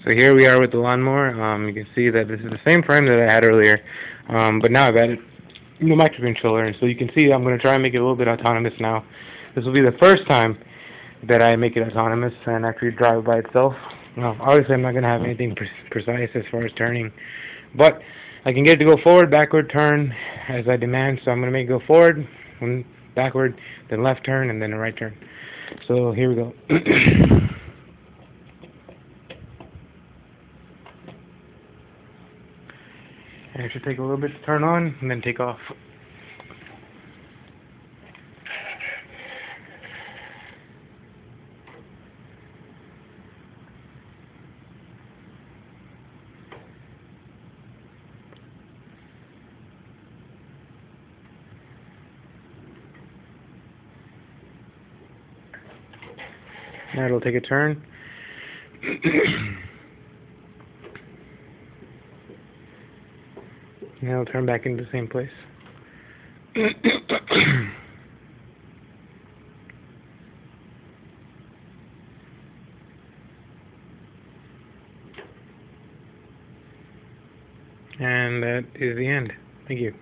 So here we are with the lawnmower. You can see that this is the same frame that I had earlier, but now I've added the microcontroller, and so you can see I'm going to try and make it a little bit autonomous now. This will be the first time that I make it autonomous and actually drive by itself. Obviously, I'm not going to have anything precise as far as turning, but I can get it to go forward, backward, turn as I demand. So I'm going to make it go forward, and backward, then left turn, and then a right turn. So here we go. And it should take a little bit to turn on and then take off. Now it'll take a turn. And it'll turn back into the same place. And that is the end. Thank you.